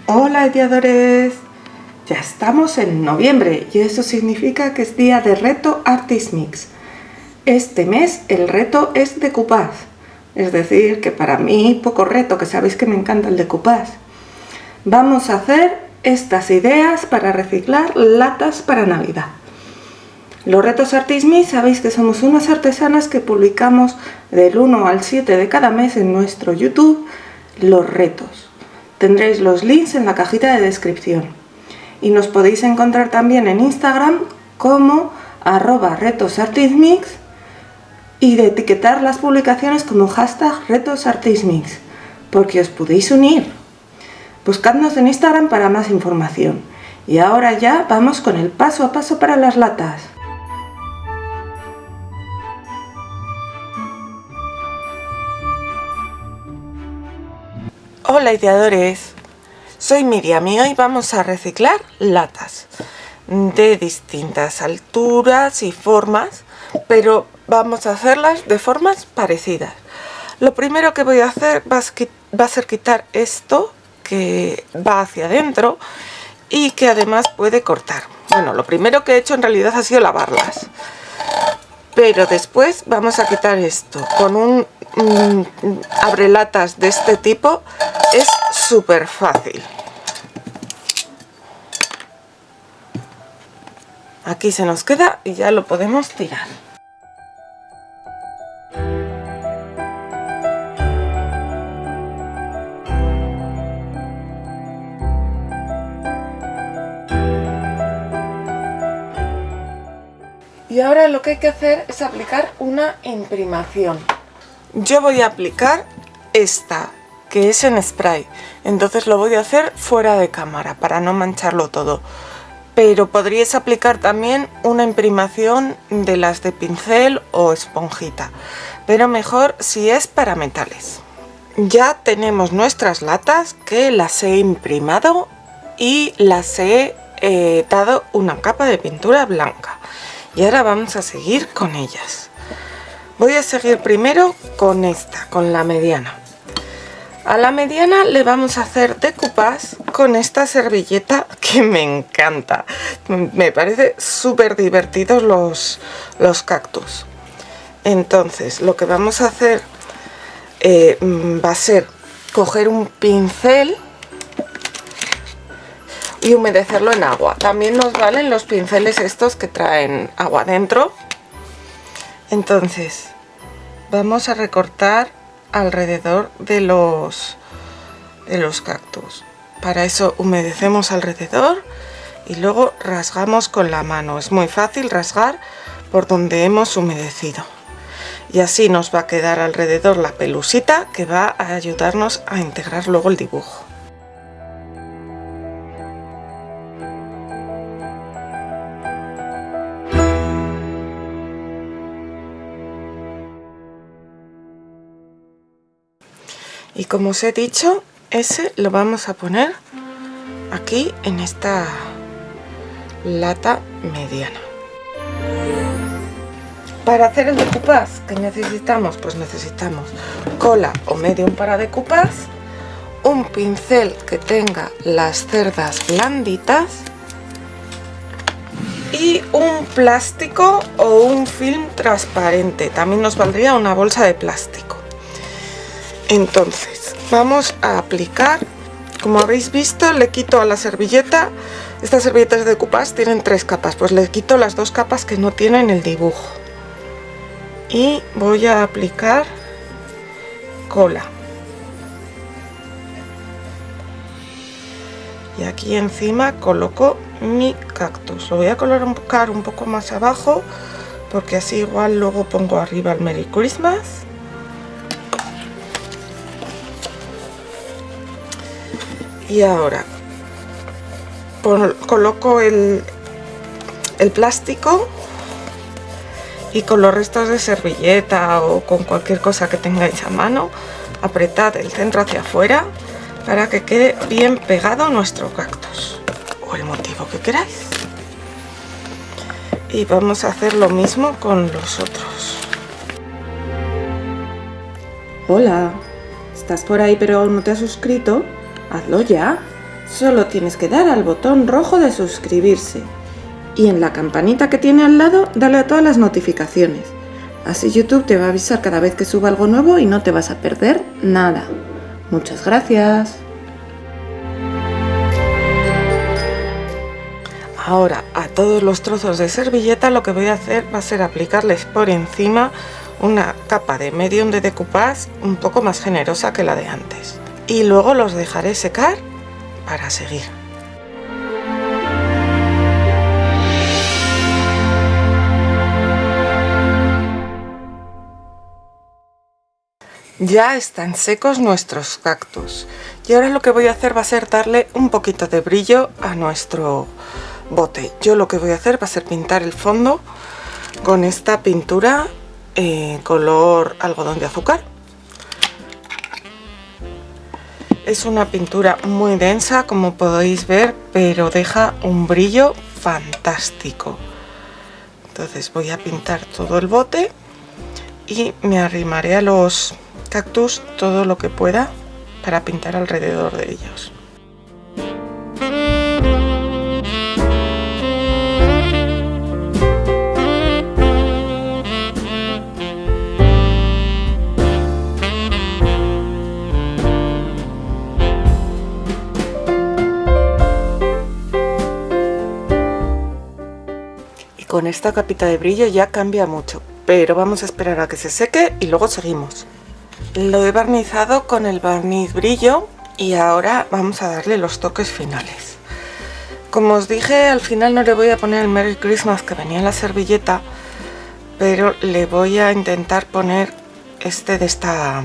Hola ideadores, ya estamos en noviembre y eso significa que es día de reto Artist Mix. Este mes el reto es decoupage, es decir que para mí poco reto, que sabéis que me encanta el decoupage. Vamos a hacer estas ideas para reciclar latas para Navidad. Los retos Artist Mix sabéis que somos unas artesanas que publicamos del 1 al 7 de cada mes en nuestro YouTube los retos. Tendréis los links en la cajita de descripción y nos podéis encontrar también en Instagram como @retosartistmix y de etiquetar las publicaciones como #retosartistmix porque os podéis unir. Buscadnos en Instagram para más información. Y ahora ya vamos con el paso a paso para las latas. Hola ideadores, soy Miriam y hoy vamos a reciclar latas de distintas alturas y formas, pero vamos a hacerlas de formas parecidas. Lo primero que voy a hacer va a ser quitar esto que va hacia adentro y que además puede cortar. Bueno, lo primero que he hecho en realidad ha sido lavarlas, pero después vamos a quitar esto con un abrelatas de este tipo. Es súper fácil. Aquí se nos queda y ya lo podemos tirar. Y ahora lo que hay que hacer es aplicar una imprimación. Yo voy a aplicar esta, que es en spray, entonces lo voy a hacer fuera de cámara para no mancharlo todo, pero podríais aplicar también una imprimación de las de pincel o esponjita, pero mejor si es para metales. Ya tenemos nuestras latas que las he imprimado y las he dado una capa de pintura blanca y ahora vamos a seguir con ellas. Voy a seguir primero con esta, con la mediana. A la mediana le vamos a hacer decoupage con esta servilleta que me encanta. Me parece súper divertidos los cactus. Entonces lo que vamos a hacer va a ser coger un pincel y humedecerlo en agua. También nos valen los pinceles estos que traen agua dentro. Entonces vamos a recortar alrededor de los cactus. Para eso humedecemos alrededor y luego rasgamos con la mano. Es muy fácil rasgar por donde hemos humedecido y así nos va a quedar alrededor la pelusita que va a ayudarnos a integrar luego el dibujo. Y como os he dicho, ese lo vamos a poner aquí en esta lata mediana. Para hacer el decoupage, ¿qué necesitamos? Pues necesitamos cola o medium para decoupage, un pincel que tenga las cerdas blanditas y un plástico o un film transparente. También nos valdría una bolsa de plástico. Entonces vamos a aplicar, como habéis visto, le quito a la servilleta, estas servilletas de decoupage tienen 3 capas, pues le quito las 2 capas que no tienen el dibujo y voy a aplicar cola. Y aquí encima coloco mi cactus. Lo voy a colocar un poco más abajo porque así igual luego pongo arriba el Merry Christmas. Y ahora coloco el plástico y con los restos de servilleta o con cualquier cosa que tengáis a mano, apretad el centro hacia afuera para que quede bien pegado nuestro cactus o el motivo que queráis. Y vamos a hacer lo mismo con los otros. Hola, ¿estás por ahí pero no te has suscrito? Hazlo ya. solo tienes que dar al botón rojo de suscribirse y en la campanita que tiene al lado dale a todas las notificaciones. Así YouTube te va a avisar cada vez que suba algo nuevo y no te vas a perder nada. Muchas gracias. Ahora a todos los trozos de servilleta lo que voy a hacer va a ser aplicarles por encima una capa de medium de decoupage un poco más generosa que la de antes. Y luego los dejaré secar para seguir. Ya están secos nuestros cactus y ahora lo que voy a hacer va a ser darle un poquito de brillo a nuestro bote. Yo lo que voy a hacer va a ser pintar el fondo con esta pintura color algodón de azúcar. Es una pintura muy densa, como podéis ver, pero deja un brillo fantástico. Entonces voy a pintar todo el bote y me arrimaré a los cactus todo lo que pueda para pintar alrededor de ellos. Con esta capita de brillo ya cambia mucho, pero vamos a esperar a que se seque y luego seguimos. Lo he barnizado con el barniz brillo y ahora vamos a darle los toques finales. Como os dije, al final no le voy a poner el Merry Christmas que venía en la servilleta, pero le voy a intentar poner este de esta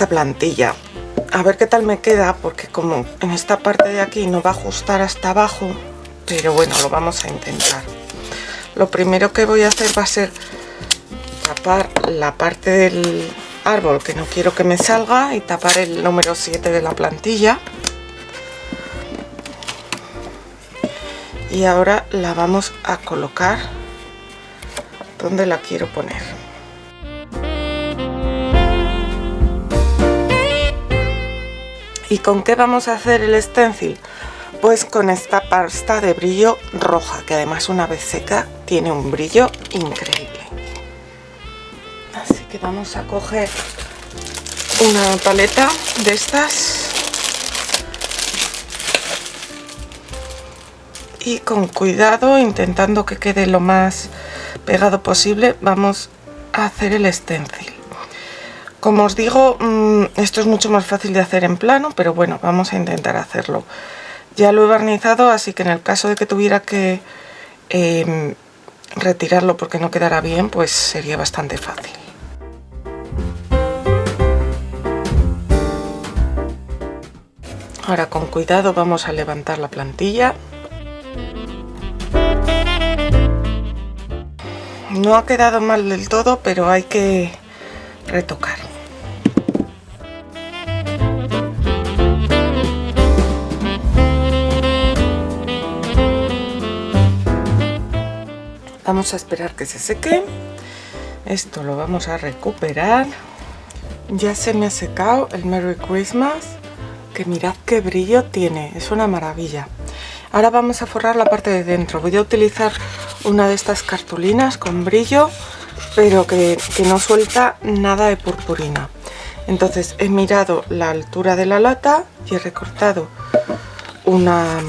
plantilla. A ver qué tal me queda, porque como en esta parte de aquí no va a ajustar hasta abajo, pero bueno, lo vamos a intentar. Lo primero que voy a hacer va a ser tapar la parte del árbol que no quiero que me salga y tapar el número 7 de la plantilla. Y ahora la vamos a colocar donde la quiero poner. ¿Y con qué vamos a hacer el stencil? Pues con esta pasta de brillo roja, que además una vez seca tiene un brillo increíble. Así que vamos a coger una paleta de estas y con cuidado, intentando que quede lo más pegado posible, vamos a hacer el stencil. Como os digo, esto es mucho más fácil de hacer en plano, pero bueno, vamos a intentar hacerlo. Ya lo he barnizado, así que en el caso de que tuviera que retirarlo porque no quedara bien, pues sería bastante fácil. Ahora con cuidado vamos a levantar la plantilla. No ha quedado mal del todo, pero hay que retocar. Vamos a esperar que se seque. Esto lo vamos a recuperar. Ya se me ha secado el Merry Christmas, que mirad qué brillo tiene, es una maravilla. Ahora vamos a forrar la parte de dentro. Voy a utilizar una de estas cartulinas con brillo, pero que no suelta nada de purpurina. Entonces he mirado la altura de la lata y he recortado una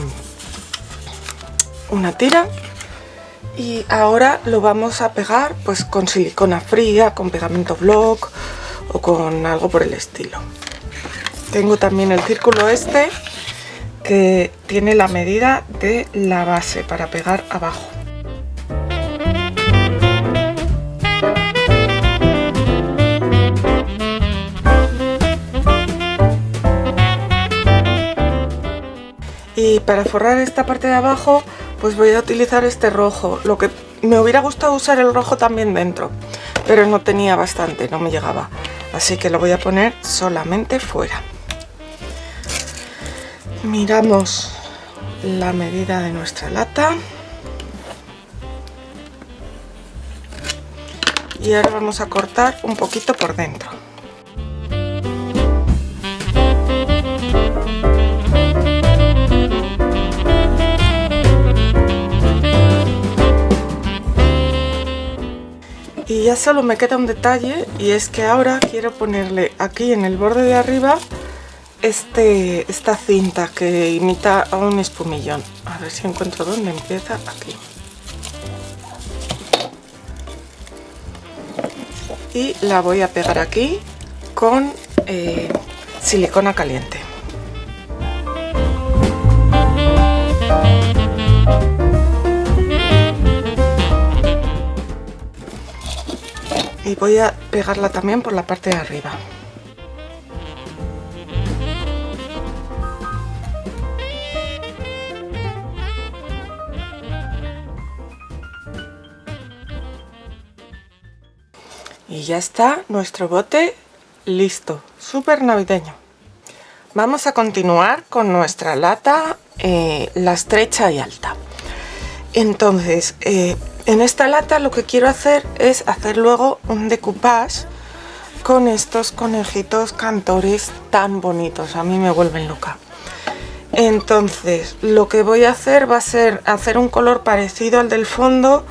tira. Y ahora lo vamos a pegar pues con silicona fría, con pegamento block o con algo por el estilo. Tengo también el círculo este que tiene la medida de la base para pegar abajo. Y para forrar esta parte de abajo pues voy a utilizar este rojo. Lo que me hubiera gustado usar el rojo también dentro, pero no tenía bastante, no me llegaba. Así que lo voy a poner solamente fuera. Miramos la medida de nuestra lata. Y ahora vamos a cortar un poquito por dentro. ya solo me queda un detalle, y es que ahora quiero ponerle aquí en el borde de arriba esta cinta que imita a un espumillón. A ver si encuentro dónde empieza. Aquí. Y la voy a pegar aquí con silicona caliente. Y voy a pegarla también por la parte de arriba. Y ya está nuestro bote listo, súper navideño. Vamos a continuar con nuestra lata, la estrecha y alta. Entonces, en esta lata lo que quiero hacer es hacer luego un decoupage con estos conejitos cantores tan bonitos. A mí me vuelven loca. Entonces, lo que voy a hacer va a ser hacer un color parecido al del fondo,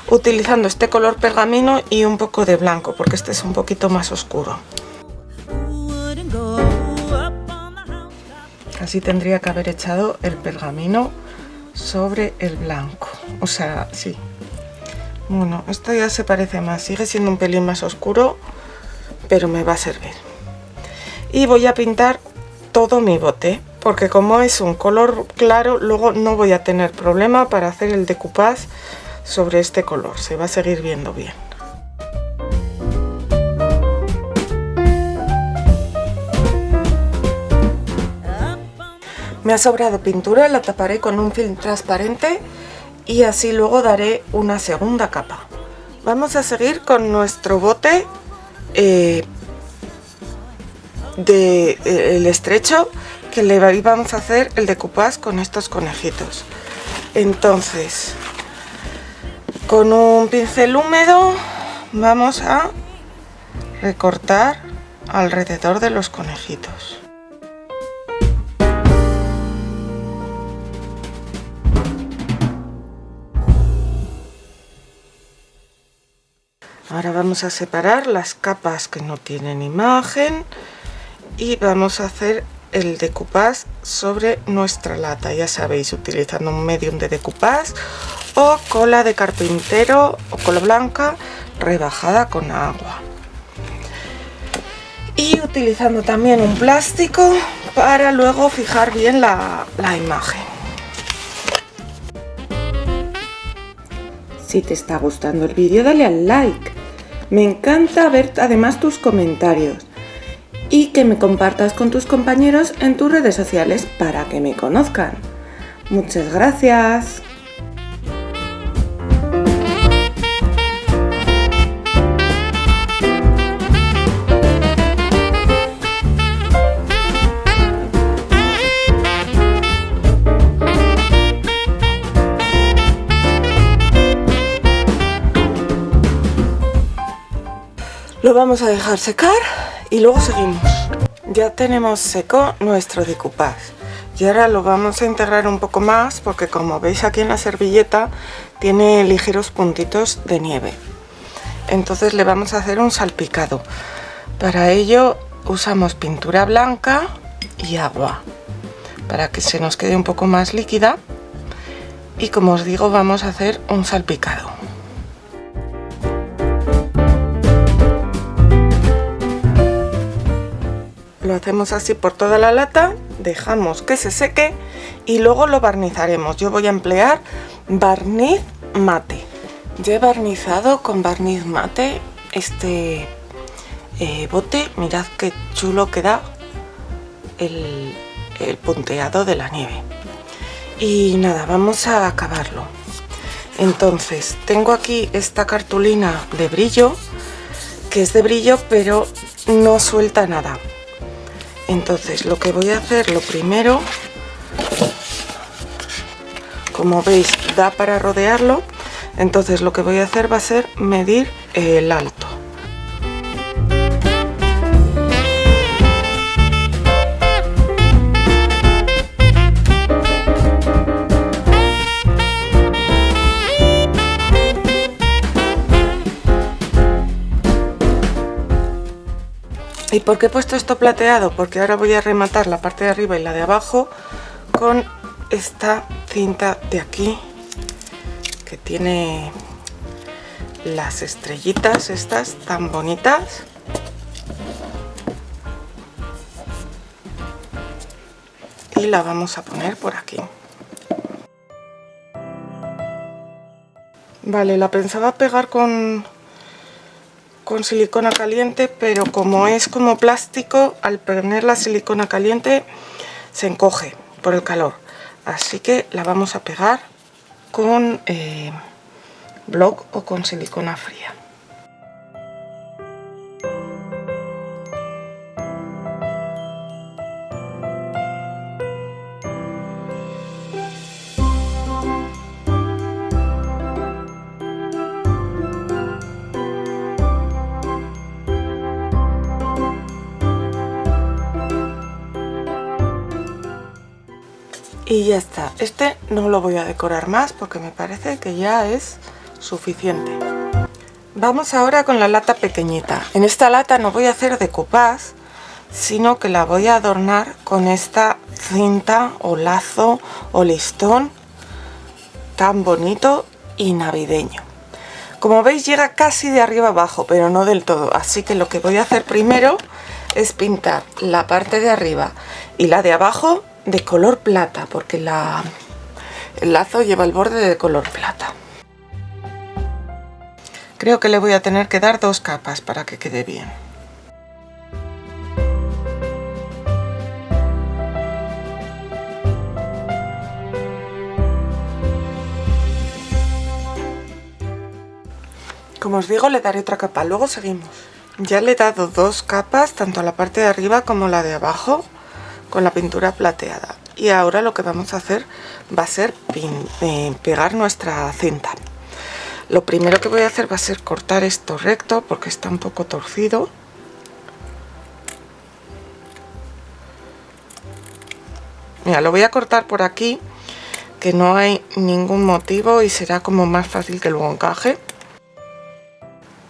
utilizando este color pergamino y un poco de blanco, porque este es un poquito más oscuro. Así tendría que haber echado el pergamino sobre el blanco. O sea, sí. Bueno, esto ya se parece más. Sigue siendo un pelín más oscuro, pero me va a servir. Y voy a pintar todo mi bote, porque como es un color claro, luego no voy a tener problema para hacer el decoupage sobre este color, se va a seguir viendo bien. Me ha sobrado pintura, la taparé con un film transparente y así luego daré una segunda capa. Vamos a seguir con nuestro bote el estrecho, que le vamos a hacer el decoupage con estos conejitos. Entonces, con un pincel húmedo vamos a recortar alrededor de los conejitos. Ahora vamos a separar las capas que no tienen imagen y vamos a hacer el decoupage sobre nuestra lata, ya sabéis, utilizando un medium de decoupage o cola de carpintero o cola blanca rebajada con agua, y utilizando también un plástico para luego fijar bien la imagen. Si te está gustando el vídeo, dale al like. Me encanta ver además tus comentarios y que me compartas con tus compañeros en tus redes sociales para que me conozcan. Muchas gracias. Lo vamos a dejar secar y luego seguimos. Ya tenemos seco nuestro decoupage y ahora lo vamos a integrar un poco más, porque como veis aquí en la servilleta tiene ligeros puntitos de nieve. Entonces le vamos a hacer un salpicado. Para ello usamos pintura blanca y agua para que se nos quede un poco más líquida, y como os digo, vamos a hacer un salpicado. Lo hacemos así por toda la lata, dejamos que se seque y luego lo barnizaremos. Yo voy a emplear barniz mate. Ya he barnizado con barniz mate este bote. Mirad qué chulo queda el punteado de la nieve. Y nada, vamos a acabarlo. Entonces, tengo aquí esta cartulina de brillo, que es de brillo pero no suelta nada. Entonces lo que voy a hacer, lo primero, como veis da para rodearlo, entonces lo que voy a hacer va a ser medir el alto. ¿Y por qué he puesto esto plateado? Porque ahora voy a rematar la parte de arriba y la de abajo con esta cinta de aquí que tiene las estrellitas estas tan bonitas. Y la vamos a poner por aquí. Vale, la pensaba pegar con silicona caliente, pero como es como plástico, al poner la silicona caliente se encoge por el calor. Así que la vamos a pegar con block o con silicona fría. Y ya está, este no lo voy a decorar más porque me parece que ya es suficiente. Vamos ahora con la lata pequeñita. En esta lata no voy a hacer decoupage, sino que la voy a adornar con esta cinta o lazo o listón tan bonito y navideño. Como veis llega casi de arriba abajo, pero no del todo, así que lo que voy a hacer primero es pintar la parte de arriba y la de abajo de color plata, porque el lazo lleva el borde de color plata. Creo que le voy a tener que dar 2 capas para que quede bien. Como os digo, le daré otra capa, luego seguimos. Ya le he dado 2 capas, tanto a la parte de arriba como la de abajo, con la pintura plateada. Y ahora lo que vamos a hacer va a ser pegar nuestra cinta. Lo primero que voy a hacer va a ser cortar esto recto porque está un poco torcido. Mira, lo voy a cortar por aquí, que no hay ningún motivo y será como más fácil que luego encaje.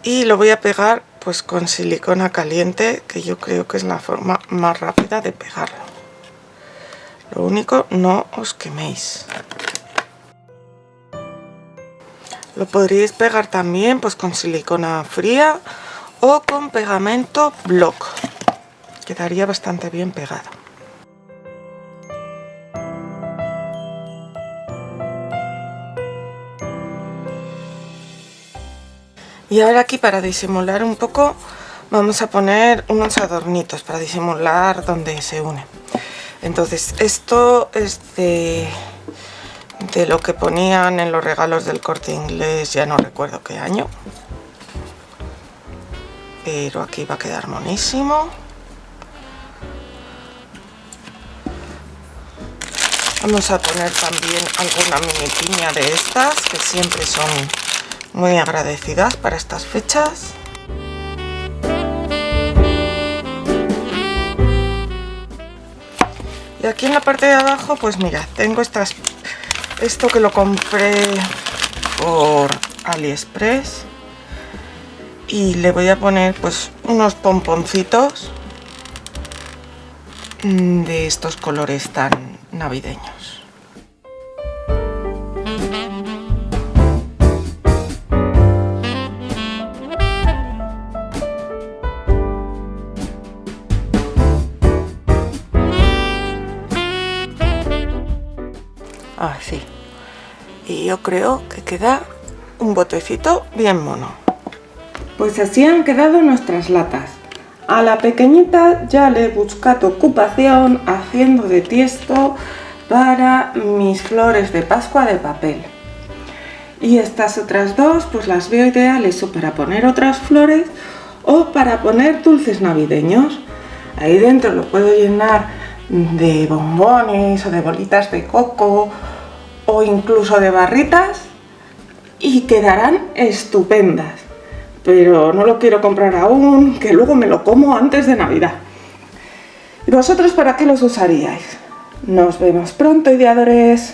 Y lo voy a pegar pues con silicona caliente, que yo creo que es la forma más rápida de pegarlo. Lo único, no os queméis. Lo podríais pegar también pues con silicona fría o con pegamento block. Quedaría bastante bien pegado. Y ahora aquí, para disimular un poco, vamos a poner unos adornitos para disimular donde se une. Entonces esto es de lo que ponían en los regalos del Corte Inglés, ya no recuerdo qué año, pero aquí va a quedar monísimo. Vamos a poner también alguna mini piña de estas, que siempre son muy agradecidas para estas fechas. Y aquí en la parte de abajo, pues mira, tengo esto que lo compré por AliExpress. Y le voy a poner pues unos pomponcitos de estos colores tan navideños. Así. Y yo creo que queda un botecito bien mono. Pues así han quedado nuestras latas. A la pequeñita ya le he buscado ocupación haciendo de tiesto para mis flores de Pascua de papel. Y estas otras dos pues las veo ideales o para poner otras flores o para poner dulces navideños. Ahí dentro lo puedo llenar de bombones o de bolitas de coco o incluso de barritas y quedarán estupendas. Pero no lo quiero comprar aún, que luego me lo como antes de Navidad. ¿Y vosotros para qué los usaríais? Nos vemos pronto, ideadores.